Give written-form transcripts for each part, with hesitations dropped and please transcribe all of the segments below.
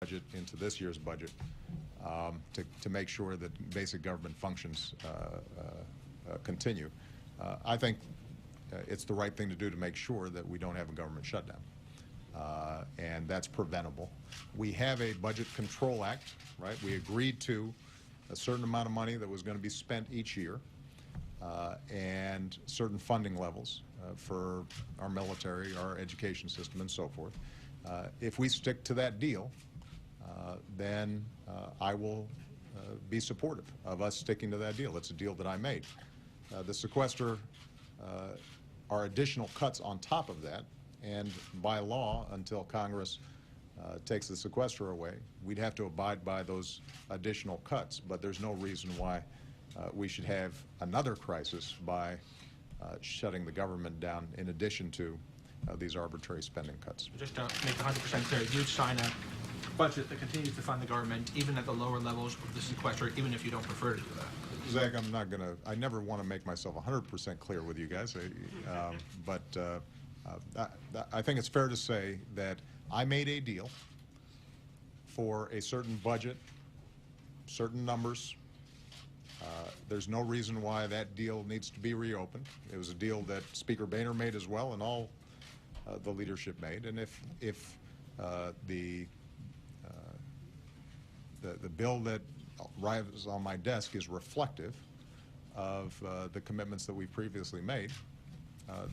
budget into this year's budget to make sure that basic government functions continue. I think it's the right thing to do to make sure that we don't have a government shutdown. And that's preventable. We have a Budget Control Act, right? We agreed to a certain amount of money that was going to be spent each year and certain funding levels for our military, our education system, and so forth. If we stick to that deal, then I will be supportive of us sticking to that deal. It's a deal that I made. The sequester are additional cuts on top of that, and by law, until Congress takes the sequester away, we'd have to abide by those additional cuts. But there's no reason why we should have another crisis by shutting the government down in addition to these arbitrary spending cuts. Just to make 100% clear, you'd sign a budget that continues to fund the government even at the lower levels of the sequester, even if you don't prefer to do that. Zach, I'm not going to, I never want to make myself 100% clear with you guys, but I think it's fair to say that I made a deal for a certain budget, certain numbers. There's no reason why that deal needs to be reopened. It was a deal that Speaker Boehner made as well, and all the leadership made. And if the bill that arrives on my desk is reflective of the commitments that we previously made,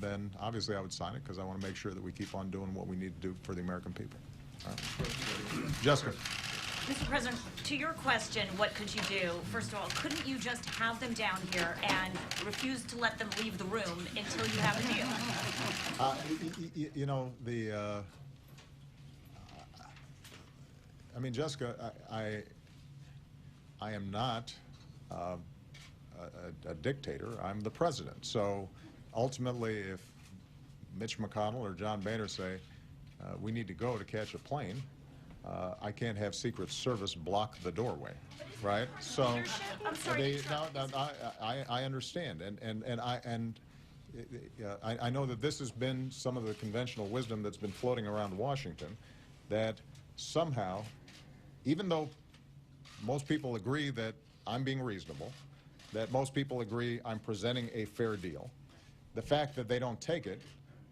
then obviously I would sign it because I want to make sure that we keep on doing what we need to do for the American people. Jessica. Mr. President, to your question, what could you do? First of all, couldn't you just have them down here and refuse to let them leave the room until you have a deal? You know, I mean, Jessica, I am not a dictator. I'm the president. So ultimately, if Mitch McConnell or John Boehner say we need to go to catch a plane, I can't have Secret Service block the doorway, right? So I'm sorry. I understand, and I know that this has been some of the conventional wisdom that's been floating around Washington, that somehow, even though most people agree that I'm being reasonable, that most people agree I'm presenting a fair deal, the fact that they don't take it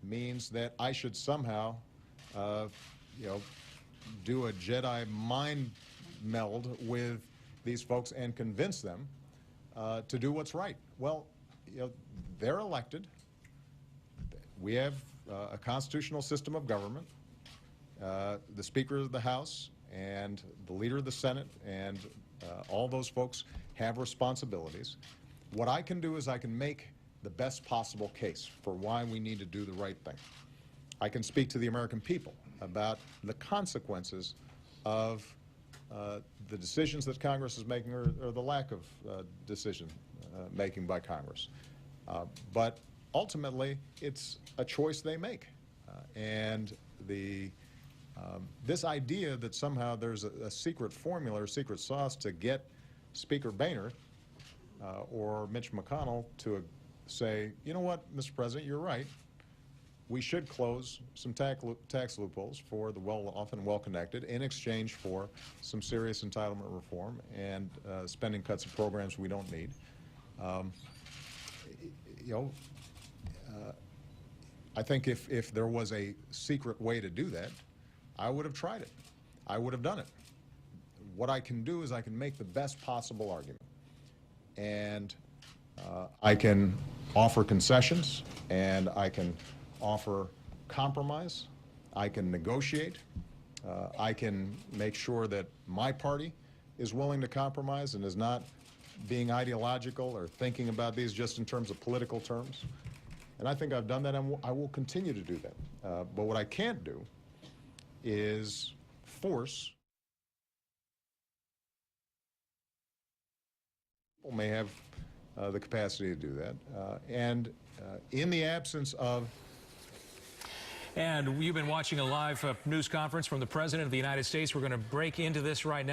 means that I should somehow, you know, do a Jedi mind meld with these folks and convince them to do what's right. Well, you know, they're elected. We have a constitutional system of government. The Speaker of the House and the Leader of the Senate and all those folks have responsibilities. What I can do is I can make the best possible case for why we need to do the right thing. I can speak to the American people about the consequences of the decisions that Congress is making, or the lack of decision making by Congress. But ultimately, it's a choice they make. And this idea that somehow there's a secret formula or secret sauce to get Speaker Boehner or Mitch McConnell to say, you know what, Mr. President, you're right. We should close some tax loopholes for the well-off and well-connected in exchange for some serious entitlement reform and spending cuts of programs we don't need. You know, I think if there was a secret way to do that, I would have tried it. I would have done it. What I can do is I can make the best possible argument. And I can offer concessions, and I can offer compromise. I can negotiate. I can make sure that my party is willing to compromise and is not being ideological or thinking about these just in terms of political terms. And I think I've done that, and I will continue to do that. But what I can't do is force. People may have the capacity to do that. And in the absence of. And you've been watching a live news conference from the President of the United States. We're going to break into this right now.